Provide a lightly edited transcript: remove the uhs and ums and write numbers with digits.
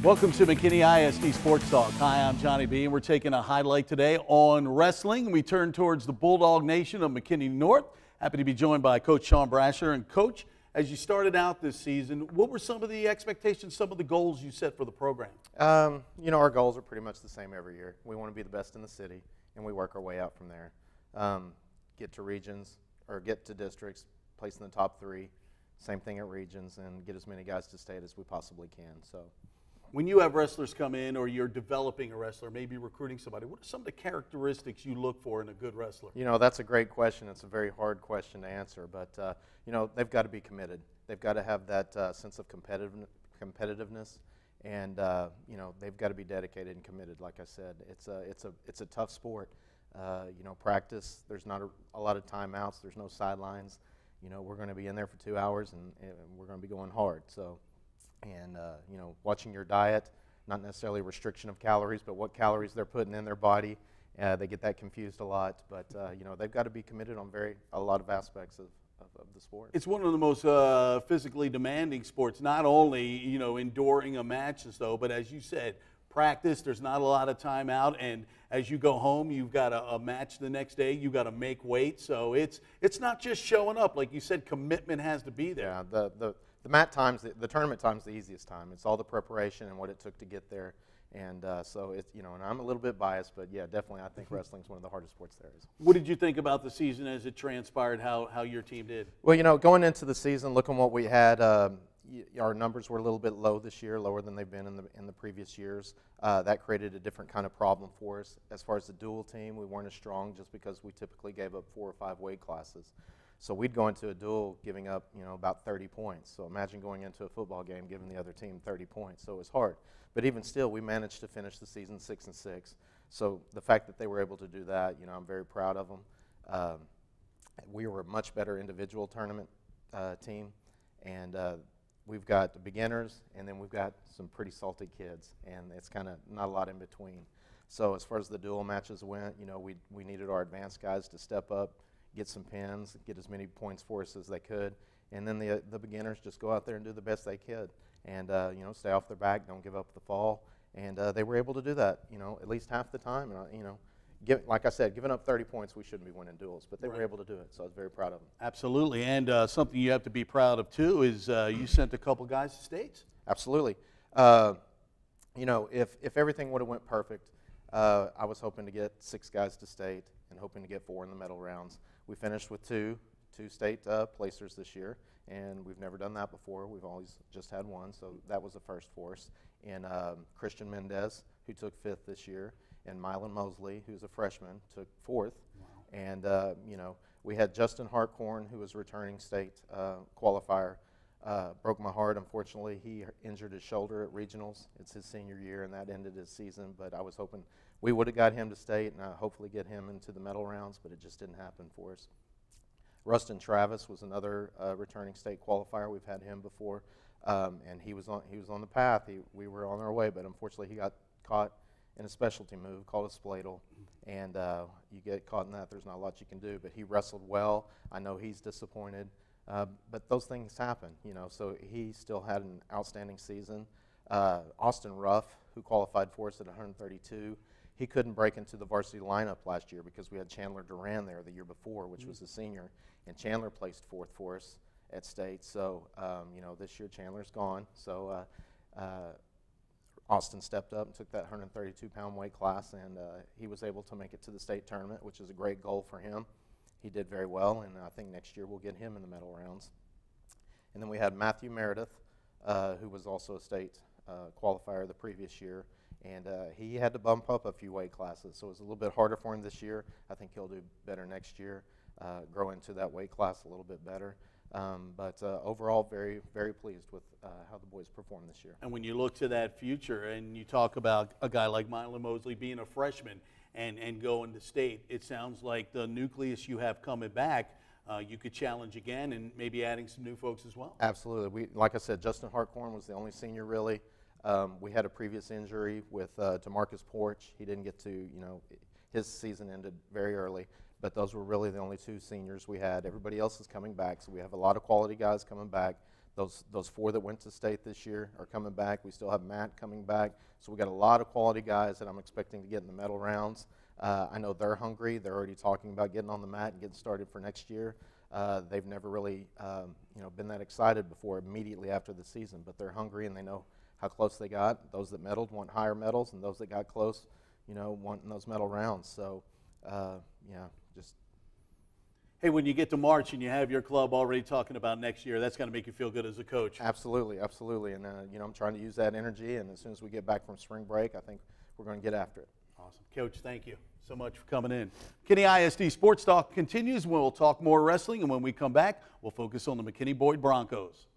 Welcome to McKinney ISD Sports Talk. Hi, I'm Johnny B, and we're taking a highlight today on wrestling. We turn towards the Bulldog Nation of McKinney North. Happy to be joined by Coach Shawn Brasher. And Coach, as you started out this season, what were some of the expectations, some of the goals you set for the program? Our goals are pretty much the same every year. We want to be the best in the city, and we work our way out from there. Get to regions, or get to districts, place in the top 3. Same thing at regions, and get as many guys to state as we possibly can. So, when you have wrestlers come in, or you're developing a wrestler, maybe recruiting somebody, what are some of the characteristics you look for in a good wrestler? That's a great question. It's a very hard question to answer, but they've got to be committed. They've got to have that sense of competitiveness, and they've got to be dedicated and committed. Like I said, it's a tough sport. Practice. There's not a lot of timeouts. There's no sidelines. We're going to be in there for 2 hours, and we're going to be going hard. So. And, watching your diet, not necessarily restriction of calories, but what calories they're putting in their body. They get that confused a lot, but, they've got to be committed on a lot of aspects of the sport. It's one of the most physically demanding sports, not only, enduring a match and so, but as you said, practice, there's not a lot of time out, and as you go home, you've got a match the next day, you've got to make weight, so it's not just showing up. Like you said, commitment has to be there. Yeah, the tournament time's the easiest time. It's all the preparation and what it took to get there, and so it's and I'm a little bit biased, but yeah, definitely I think wrestling's one of the hardest sports there is. What did you think about the season as it transpired? How your team did? Well, going into the season, looking what we had, our numbers were a little bit low this year, lower than they've been in the previous years. That created a different kind of problem for us. As far as the dual team, we weren't as strong just because we typically gave up 4 or 5 weight classes. So we'd go into a duel giving up, about 30 points. So imagine going into a football game giving the other team 30 points. So it was hard. But even still, we managed to finish the season 6-6. So the fact that they were able to do that, I'm very proud of them. We were a much better individual tournament team, and we've got the beginners, and then we've got some pretty salty kids, and it's kind of not a lot in between. So as far as the dual matches went, we needed our advanced guys to step up, get some pins, get as many points for us as they could, and then the beginners just go out there and do the best they could, and stay off their back, don't give up the fall, and they were able to do that, at least half the time. Like I said, giving up 30 points, we shouldn't be winning duels, but they were able to do it, so I was very proud of them. Absolutely, and something you have to be proud of too is you sent a couple guys to states. Absolutely. If everything would have went perfect, I was hoping to get 6 guys to state and hoping to get 4 in the medal rounds. We finished with two state placers this year, and we've never done that before. We've always just had 1, so that was a first for us. And Christian Mendez, who took 5th this year, and Mylan Mosley, who's a freshman, took 4th. Wow. And, we had Justin Hartcorn, who was returning state qualifier. Broke my heart, unfortunately. He injured his shoulder at regionals. It's his senior year, and that ended his season, but I was hoping we would have got him to state and hopefully get him into the medal rounds, but it just didn't happen for us. Rustin Travis was another returning state qualifier. We've had him before, and he was on the path. We were on our way, but unfortunately he got caught in a specialty move called a spladle, and you get caught in that, there's not a lot you can do, but he wrestled well. I know he's disappointed, but those things happen, so he still had an outstanding season. Austin Ruff, who qualified for us at 132, he couldn't break into the varsity lineup last year because we had Chandler Duran there the year before, which was a senior, and Chandler placed 4th for us at state. So, this year Chandler's gone. So Austin stepped up and took that 132-pound weight class, and he was able to make it to the state tournament, which is a great goal for him. He did very well, and I think next year we'll get him in the medal rounds. And then we had Matthew Meredith, who was also a state qualifier the previous year. And he had to bump up a few weight classes, so it was a little bit harder for him this year. I think he'll do better next year, grow into that weight class a little bit better. But overall, very, very pleased with how the boys performed this year. And when you look to that future and you talk about a guy like Mylan Mosley being a freshman and going to state, it sounds like the nucleus you have coming back, you could challenge again and maybe adding some new folks as well. Absolutely. Like I said, Justin Hartcorn was the only senior really. We had a previous injury with DeMarcus Porch. He didn't get to, his season ended very early. But those were really the only 2 seniors we had. Everybody else is coming back, so we have a lot of quality guys coming back. Those 4 that went to state this year are coming back. We still have Matt coming back. So we got a lot of quality guys that I'm expecting to get in the medal rounds. I know they're hungry. They're already talking about getting on the mat and getting started for next year. They've never really been that excited before immediately after the season, but they're hungry and they know how close they got. Those that medaled want higher medals, and those that got close, wanting those medal rounds. So, just. Hey, when you get to March and you have your club already talking about next year, that's going to make you feel good as a coach. Absolutely, absolutely. And, I'm trying to use that energy, and as soon as we get back from spring break, I think we're going to get after it. Awesome. Coach, thank you so much for coming in. McKinney ISD Sports Talk continues. We'll talk more wrestling, and when we come back, we'll focus on the McKinney Boyd Broncos.